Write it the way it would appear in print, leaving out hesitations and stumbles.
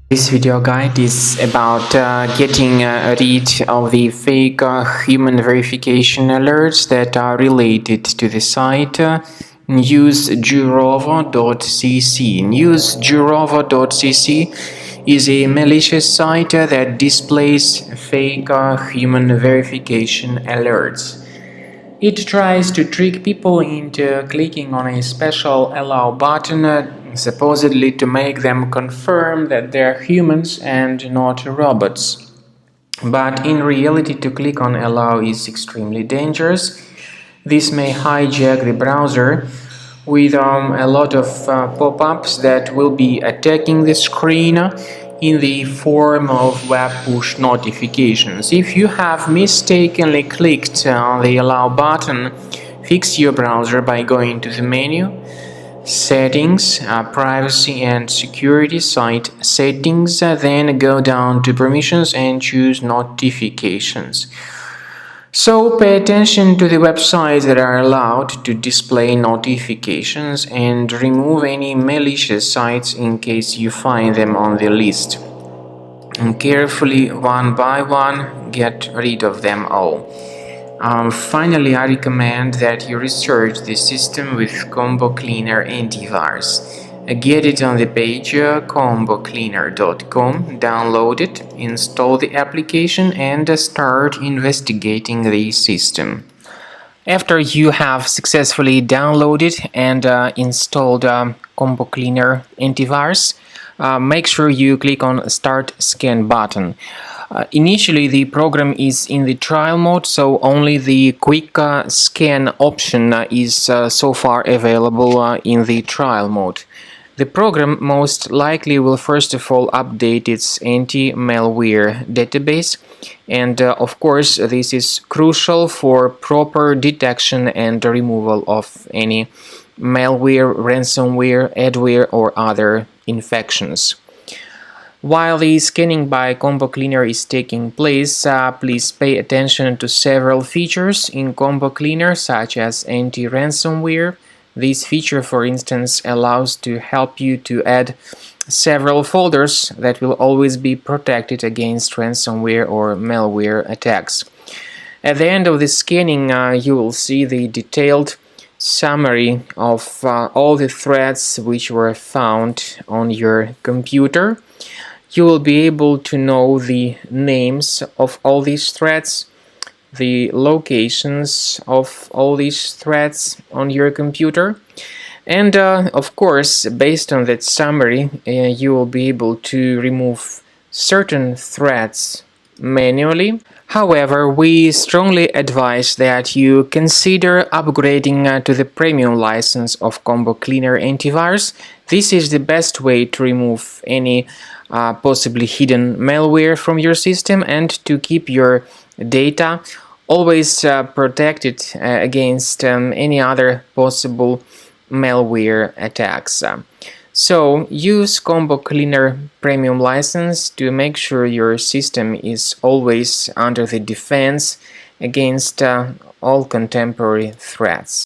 This video guide is about getting rid of the fake human verification alerts that are related to the site News-jurovo.cc. News-jurovo.cc is a malicious site that displays fake human verification alerts. It tries to trick people into clicking on a special allow button, supposedly to make them confirm that they're humans and not robots. But in reality, to click on allow is extremely dangerous. This may hijack the browser with a lot of pop-ups that will be attacking the screen in the form of web push notifications. If you have mistakenly clicked on the allow button, fix your browser by going to the menu, Settings, Privacy and Security, Site Settings, then go down to Permissions and choose Notifications. So pay attention to the websites that are allowed to display notifications and remove any malicious sites in case you find them on the list. And carefully, one by one, get rid of them all. Finally, I recommend that you research the system with Combo Cleaner antivirus. Get it on the page combocleaner.com, download it, install the application and start investigating the system. After you have successfully downloaded and installed Combo Cleaner antivirus, make sure you click on Start Scan button. Initially, the program is in the trial mode, so only the quick scan option is so far available in the trial mode. The program most likely will first of all update its anti-malware database, and of course this is crucial for proper detection and removal of any malware, ransomware, adware or other infections. While the scanning by Combo Cleaner is taking place, please pay attention to several features in Combo Cleaner, such as anti-ransomware. This feature, for instance, allows to help you to add several folders that will always be protected against ransomware or malware attacks. At the end of the scanning, you will see the detailed summary of all the threads which were found on your computer. You will be able to know the names of all these threads, the locations of all these threads on your computer, and of course, based on that summary, you will be able to remove certain threads manually. However, we strongly advise that you consider upgrading to the premium license of Combo Cleaner antivirus. This is the best way to remove any possibly hidden malware from your system and to keep your data always protected against any other possible malware attacks. So use Combo Cleaner Premium license to make sure your system is always under the defense against all contemporary threats.